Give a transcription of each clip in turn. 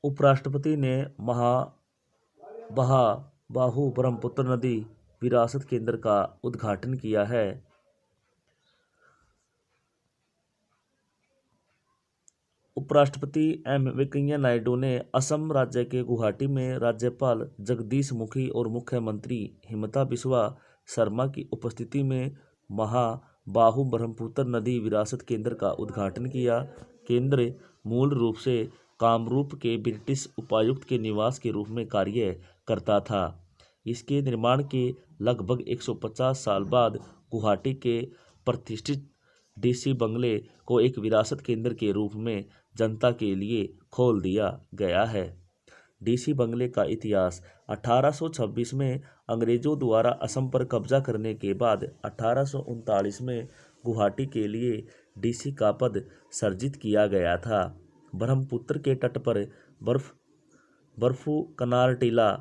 उपराष्ट्रपति ने बाहू ब्रह्मपुत्र नदी विरासत केंद्र का उद्घाटन किया है। उपराष्ट्रपति एम वेंकैया नायडू ने असम राज्य के गुवाहाटी में राज्यपाल जगदीश मुखी और मुख्यमंत्री हिमंता बिस्वा शर्मा की उपस्थिति में बाहू ब्रह्मपुत्र नदी विरासत केंद्र का उद्घाटन किया। केंद्र मूल रूप से कामरूप के ब्रिटिश उपायुक्त के निवास के रूप में कार्य करता था। इसके निर्माण के लगभग 150 साल बाद गुवाहाटी के प्रतिष्ठित डीसी बंगले को एक विरासत केंद्र के रूप में जनता के लिए खोल दिया गया है। डीसी बंगले का इतिहास 1826 में अंग्रेजों द्वारा असम पर कब्जा करने के बाद 1839 में गुवाहाटी के लिए डीसी का पद सृजित किया गया था। ब्रह्मपुत्र के तट पर बर्फू कनार टीला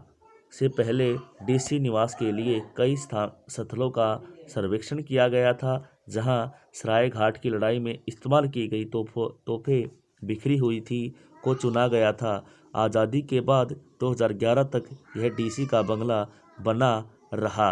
से पहले डीसी निवास के लिए कई स्थलों का सर्वेक्षण किया गया था, जहां सराय घाट की लड़ाई में इस्तेमाल की गई तोपें बिखरी हुई थी को चुना गया था। आज़ादी के बाद 2011 तक यह डीसी का बंगला बना रहा।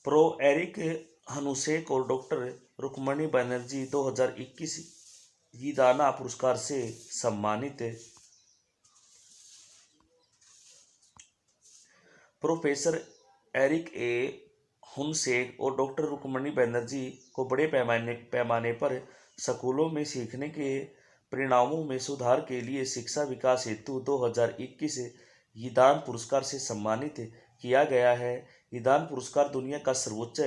प्रो एरिक हनुसेक और डॉक्टर रुक्मणी बनर्जी 2021 यीदाना पुरस्कार से सम्मानित। प्रोफेसर एरिक ए हुनसेक और डॉक्टर रुक्मणी बनर्जी को बड़े पैमाने पर स्कूलों में सीखने के परिणामों में सुधार के लिए शिक्षा विकास हेतु 2021 यीदान पुरस्कार से सम्मानित किया गया है। यीदान पुरस्कार दुनिया का सर्वोच्च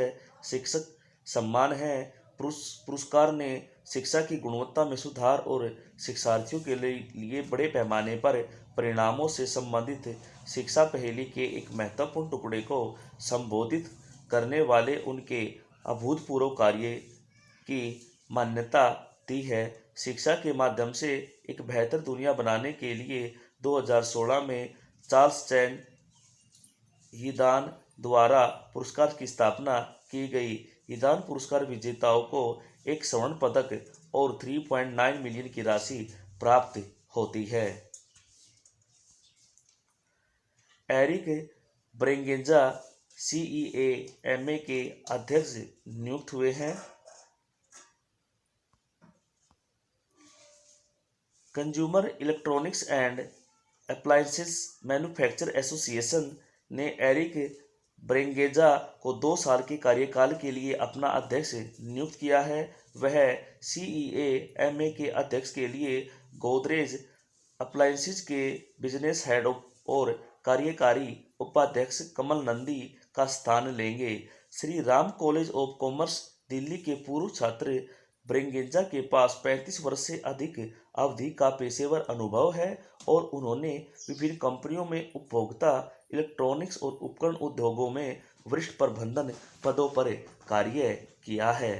शिक्षक सम्मान है। पुरस्कार ने शिक्षा की गुणवत्ता में सुधार और शिक्षार्थियों के लिए बड़े पैमाने पर परिणामों से संबंधित शिक्षा पहेली के एक महत्वपूर्ण टुकड़े को संबोधित करने वाले उनके अभूतपूर्व कार्य की मान्यता दी है। शिक्षा के माध्यम से एक बेहतर दुनिया बनाने के लिए 2016 में चार्ल्स चैंग यीदान द्वारा पुरस्कार की स्थापना की गई। यीदान पुरस्कार विजेताओं को एक स्वर्ण पदक और 3.9 मिलियन की राशि प्राप्त होती है। एरिक ब्रेंगेजा CEA-MA के अध्यक्ष नियुक्त हुए हैं। Consumer electronics and appliances manufacture association ने एरिक ब्रेंगेजा को 2 साल के कार्यकाल के लिए अपना अध्यक्ष नियुक्त किया है। वह CEA-MA के अध्यक्ष के लिए गोदरेज अप्लायंसेज के बिजनेस हेड और कार्यकारी उपाध्यक्ष कमल नंदी का स्थान लेंगे। Shri Ram college of commerce Delhi के पूर्व छात्र ब्रेंगेजा के पास 35 वर्ष से अधिक अवधि का पेशेवर अनुभव है और उन्होंने विभिन्न कंपनियों में उपभोक्ता इलेक्ट्रॉनिक्स और उपकरण उद्योगों में वरिष्ठ प्रबंधन पदों पर कार्य किया है।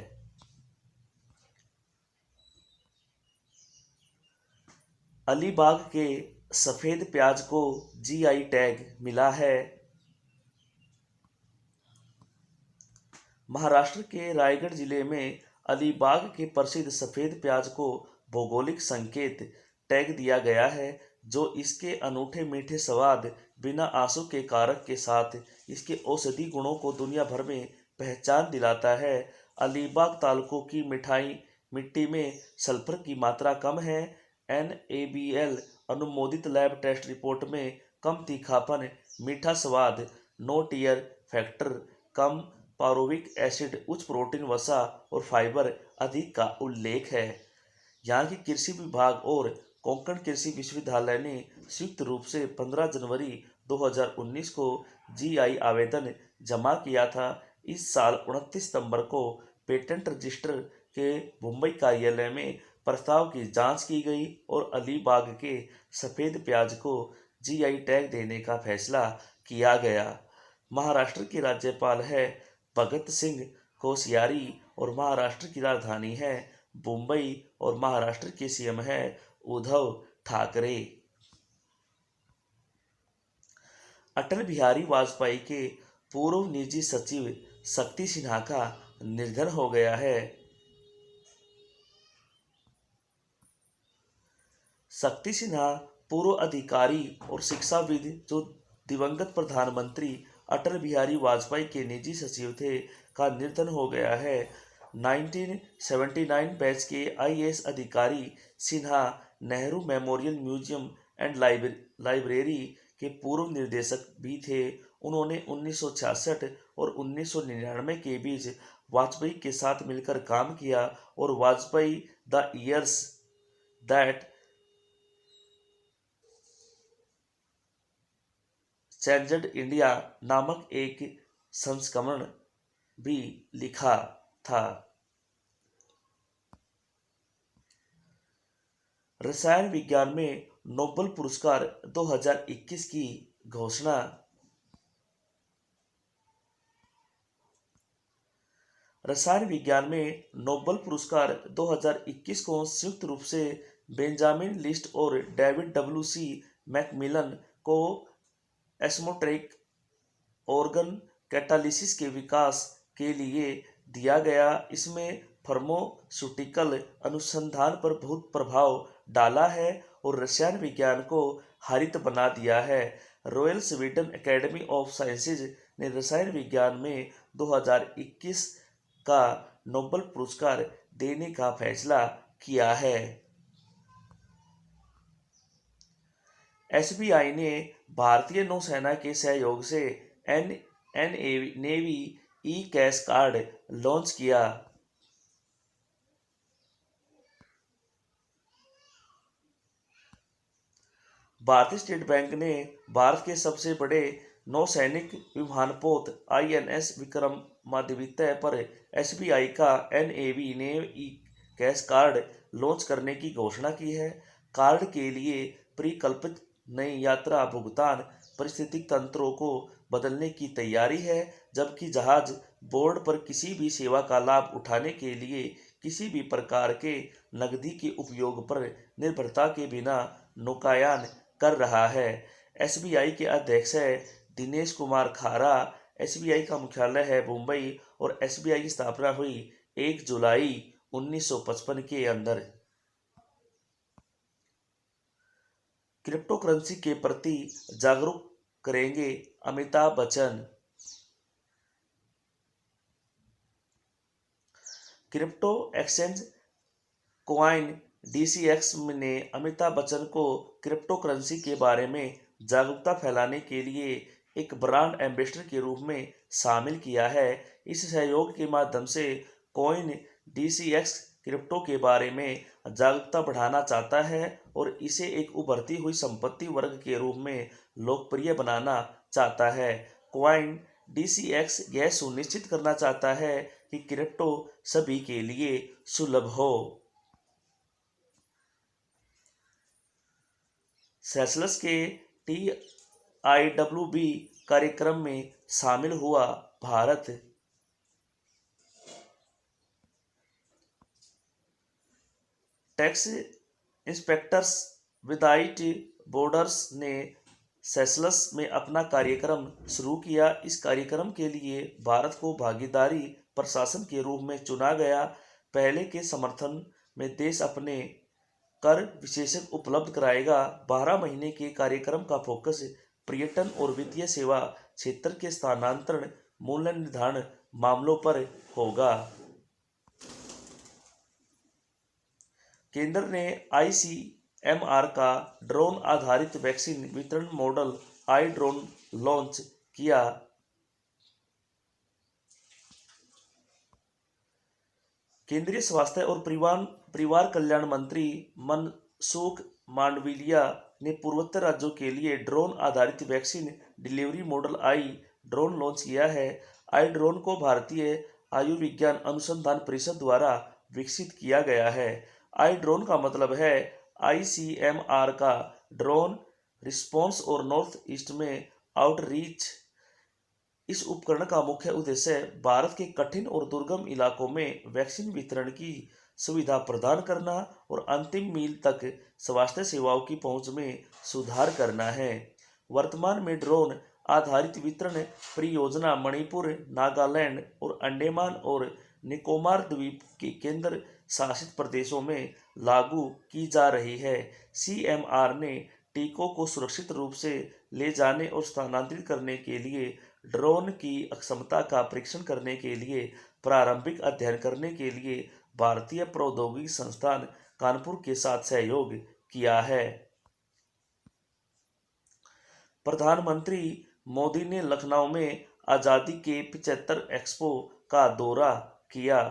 अलीबाग के सफेद प्याज को GI टैग मिला है। महाराष्ट्र के रायगढ़ जिले में अलीबाग के प्रसिद्ध सफेद प्याज को भौगोलिक संकेत टैग दिया गया है, जो इसके अनूठे मीठे स्वाद, बिना आंसू के कारक के साथ इसके औषधि गुणों को दुनिया भर में पहचान दिलाता है। अलीबाग तालुकों की मिट्टी में सल्फर की मात्रा कम है। NABL अनुमोदित लैब टेस्ट रिपोर्ट में कम तीखापन, मीठा स्वाद, नो टियर फैक्टर, कम पारोविक एसिड, उच्च प्रोटीन, वसा और फाइबर अधिक का उल्लेख है। यहाँ की कृषि विभाग और कोंकण कृषि विश्वविद्यालय ने संयुक्त रूप से 15 जनवरी 2019 को जीआई आवेदन जमा किया था। इस साल 29 सितंबर को पेटेंट रजिस्ट्र के मुंबई कार्यालय में प्रस्ताव की जांच की गई और अलीबाग के सफ़ेद प्याज को जीआई टैग देने का फैसला किया गया। महाराष्ट्र की राज्यपाल है भगत सिंह कोश्यारी और महाराष्ट्र की राजधानी है मुंबई और महाराष्ट्र के सीएम है उद्धव ठाकरे। अटल बिहारी वाजपेयी के पूर्व निजी सचिव शक्ति सिन्हा का निधन हो गया है। शक्ति सिन्हा पूर्व अधिकारी और शिक्षाविद जो दिवंगत प्रधानमंत्री अटल बिहारी वाजपेयी के निजी सचिव थे का निधन हो गया है। 1979 बैच के आईएएस अधिकारी Sinha Nehru memorial museum and library के पूर्व निदेशक भी थे। उन्होंने 1966 और 1999 के बीच वाजपेयी के साथ मिलकर काम किया और Vajpayee the years that changed India नामक एक संस्करण भी लिखा था। रसायन विज्ञान में नोबेल पुरस्कार 2021 की घोषणा। रसायन विज्ञान में नोबेल पुरस्कार 2021 को संयुक्त रूप से बेंजामिन लिस्ट और डेविड डब्ल्यू.सी. मैकमिलन को एस्मोट्रिक ऑर्गन कैटालिसिस के विकास के लिए दिया गया। इसमें फार्मास्यूटिकल अनुसंधान पर बहुत प्रभाव डाला है और रसायन विज्ञान को हरित बना दिया है। Royal Sweden academy of sciences ने रसायन विज्ञान में 2021 का नोबेल पुरस्कार देने का फैसला किया है। एसबीआई ने भारतीय नौसेना के सहयोग से नेवी ई कैश कार्ड लॉन्च किया। भारतीय स्टेट बैंक ने भारत के सबसे बड़े नौसैनिक विमानपोत आईएनएस विक्रमादित्य पर एसबीआई का नेवी ई कैश कार्ड लॉन्च करने की घोषणा की है। कार्ड के लिए परिकल्पित नई यात्रा भुगतान पारिस्थितिक तंत्रों को बदलने की तैयारी है, जबकि जहाज बोर्ड पर किसी भी सेवा का लाभ उठाने के लिए किसी भी प्रकार के नकदी के उपयोग पर निर्भरता के बिना नौकायन कर रहा है। एसबीआई के अध्यक्ष है दिनेश कुमार खारा। एसबीआई का मुख्यालय है मुंबई और एसबीआई की स्थापना हुई 1 जुलाई 1955 के अंदर। क्रिप्टो करेंसी के प्रति जागरूक करेंगे Amitabh Bachchan. Crypto exchange coin DCX ने अमिताभ बच्चन को क्रिप्टो करेंसी के बारे में जागरूकता फैलाने के लिए एक ब्रांड एम्बेसडर के रूप में शामिल किया है। इस सहयोग के माध्यम से कॉइन डीसीएक्स क्रिप्टो के बारे में जागरूकता बढ़ाना चाहता है और इसे एक उभरती हुई संपत्ति वर्ग के रूप में लोकप्रिय बनाना चाहता है। कॉइन डीसीएक्स यह सुनिश्चित करना चाहता है कि क्रिप्टो सभी के लिए सुलभ हो। सेशल्स के TIWB कार्यक्रम में शामिल हुआ Bharat. Tax inspectors without borders ने सेशल्स में अपना कार्यक्रम शुरू किया। इस कार्यक्रम के लिए भारत को भागीदारी प्रशासन के रूप में चुना गया। पहले के समर्थन में देश अपने कर विशेषज्ञ उपलब्ध कराएगा। 12 महीने के कार्यक्रम का फोकस पर्यटन और वित्तीय सेवा क्षेत्र के स्थानांतरण मूल्य निर्धारण मामलों पर होगा। केंद्र ने ICMR का ड्रोन आधारित वैक्सीन वितरण मॉडल आई ड्रोन लॉन्च किया। केंद्रीय स्वास्थ्य और परिवार कल्याण मंत्री मनसुख मांडविया ने पूर्वोत्तर राज्यों के लिए ड्रोन आधारित vaccine delivery model I drone launch किया है। आई ड्रोन को भारतीय आयुर्विज्ञान अनुसंधान परिषद द्वारा विकसित किया गया है। आई ड्रोन का मतलब है ICMR का ड्रोन रिस्पॉन्स और नॉर्थ ईस्ट में आउटरीच। इस उपकरण का मुख्य उद्देश्य भारत के कठिन और दुर्गम इलाकों में वैक्सीन वितरण की सुविधा प्रदान करना और अंतिम मील तक स्वास्थ्य सेवाओं की पहुंच में सुधार करना है। वर्तमान में ड्रोन आधारित वितरण परियोजना मणिपुर, नागालैंड और अंडमान और निकोबार द्वीप के केंद्र शासित प्रदेशों में लागू की जा रही है। CMR ने टीकों को सुरक्षित रूप से ले जाने और स्थानांतरित करने के लिए ड्रोन की अक्षमता का परीक्षण करने के लिए प्रारंभिक अध्ययन करने के लिए भारतीय प्रौद्योगिकी संस्थान कानपुर के साथ सहयोग किया है। प्रधानमंत्री मोदी ने लखनऊ में आज़ादी के 75 एक्सपो का दौरा किया।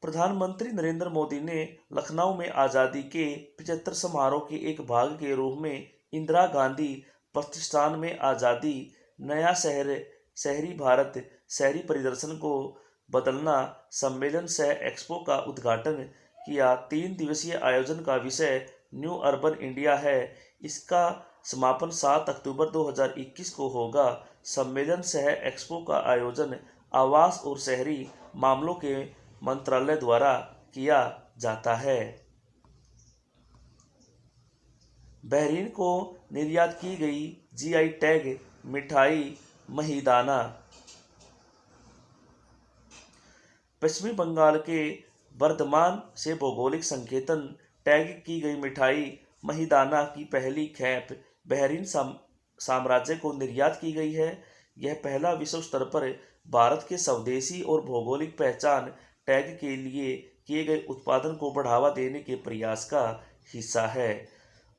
प्रधानमंत्री नरेंद्र मोदी ने लखनऊ में आज़ादी के 75 समारोह के एक भाग के रूप में इंदिरा गांधी प्रतिष्ठान में आज़ादी नया शहरी भारत शहरी परिदर्शन को बदलना सम्मेलन सह एक्सपो का उद्घाटन किया। 3 दिवसीय आयोजन का विषय न्यू अर्बन इंडिया है। इसका समापन 7 अक्टूबर 2021 को होगा। सम्मेलन सह एक्सपो का आयोजन आवास और शहरी मामलों के मंत्रालय द्वारा किया जाता है। बहरीन को निर्यात की गई GI टैग मिठाई महीदाना। पश्चिमी बंगाल के बर्धमान से भौगोलिक संकेतन टैग की गई मिठाई महीदाना की पहली खेप बहरीन साम्राज्य को निर्यात की गई है। यह पहला विश्व स्तर पर भारत के स्वदेशी और भौगोलिक पहचान टैग के लिए किए गए उत्पादन को बढ़ावा देने के प्रयास का हिस्सा है।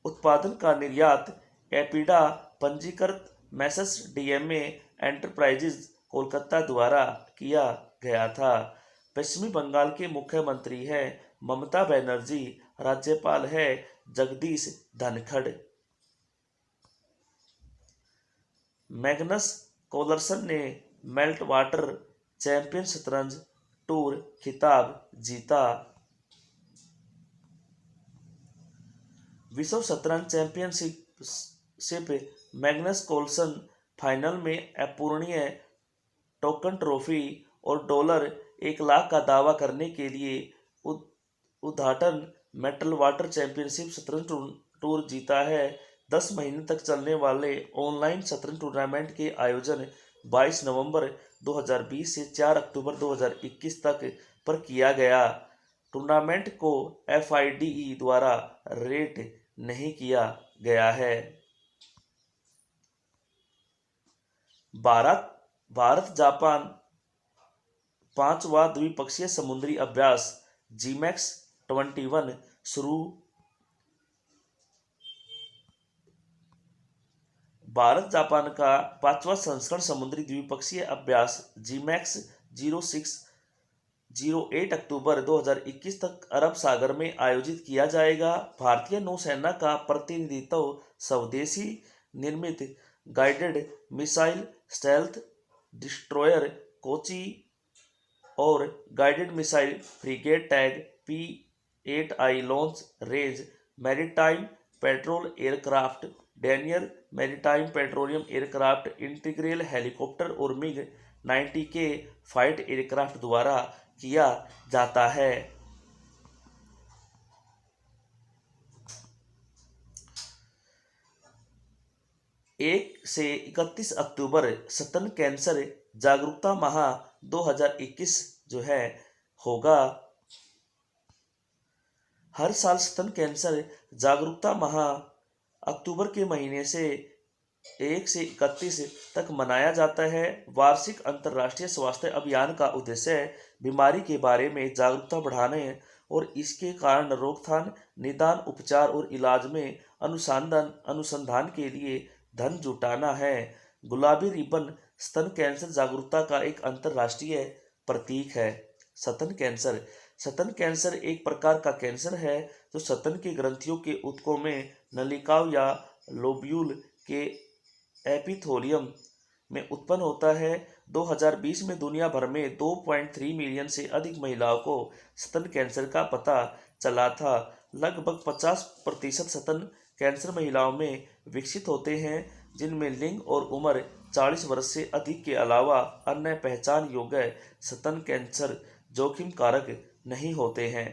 उत्पादन का निर्यात एपिडा पंजीकृत मैसर्स DMA एंटरप्राइजेज कोलकाता द्वारा किया गया था। पश्चिमी बंगाल के मुख्यमंत्री हैं ममता बनर्जी, राज्यपाल है जगदीश धनखड़। मैग्नस कार्लसन ने मेल्ट वाटर चैंपियन शतरंज टूर खिताब जीता। विश्व शतरंज चैंपियनशिप मैग्नस कार्लसन फाइनल में अपूर्णीय टोकन ट्रॉफी और $1,00,000 का दावा करने के लिए उद्घाटन मेटल वाटर चैंपियनशिप शतरंज टूर जीता है। 10 महीने तक चलने वाले ऑनलाइन शतरंज टूर्नामेंट के आयोजन 22 नवंबर 2020 से 4 अक्टूबर 2021 तक पर किया गया। टूर्नामेंट को FIDE द्वारा रेट नहीं किया गया है। भारत जापान 5वां द्विपक्षीय समुद्री अभ्यास GMAX 21 शुरू। भारत जापान का 5वां संस्करण समुद्री द्विपक्षीय अभ्यास GMAX 0608 अक्टूबर 2021 तक अरब सागर में आयोजित किया जाएगा। भारतीय नौसेना का प्रतिनिधित्व स्वदेशी निर्मित guided missile stealth destroyer Kochi और गाइडेड मिसाइल फ्रिगेट टैग P8I long range maritime patrol aircraft Dornier maritime petroleum aircraft integral helicopter और MiG-90K फाइट एयरक्राफ्ट द्वारा किया जाता है। एक से 31 अक्टूबर स्तन कैंसर जागरूकता माह 2021 जो है होगा। हर साल स्तन कैंसर जागरूकता माह अक्टूबर के महीने से 1 से 31 तक मनाया जाता है। वार्षिक अंतर्राष्ट्रीय स्वास्थ्य अभियान का उद्देश्य बीमारी के बारे में जागरूकता बढ़ाने और इसके कारण रोकथाम, निदान, उपचार और इलाज में अनुसंधान के लिए धन जुटाना है। गुलाबी रिबन स्तन कैंसर जागरूकता का एक अंतर्राष्ट्रीय प्रतीक है। स्तन कैंसर स्तन कैंसर एक प्रकार का कैंसर है जो स्तन की ग्रंथियों के ऊतकों में नलिकाओं या लोब्यूल के एपिथेलियम में उत्पन्न होता है। 2020 में दुनिया भर में 2.3 मिलियन से अधिक महिलाओं को स्तन कैंसर का पता चला था। लगभग 50% स्तन कैंसर महिलाओं में विकसित होते हैं जिनमें लिंग और उम्र 40 वर्ष से अधिक के अलावा अन्य पहचान योग्य स्तन कैंसर जोखिम कारक नहीं होते हैं।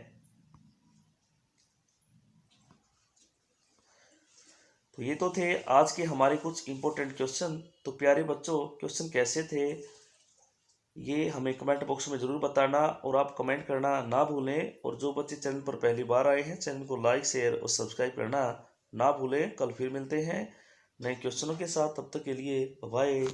तो ये तो थे आज के हमारे कुछ इंपॉर्टेंट क्वेश्चन। तो प्यारे बच्चों, क्वेश्चन कैसे थे ये हमें कमेंट बॉक्स में ज़रूर बताना और आप कमेंट करना ना भूलें। और जो बच्चे चैनल पर पहली बार आए हैं, चैनल को लाइक शेयर और सब्सक्राइब करना ना भूलें। कल फिर मिलते हैं नए क्वेश्चनों के साथ। तब तक के लिए बाय।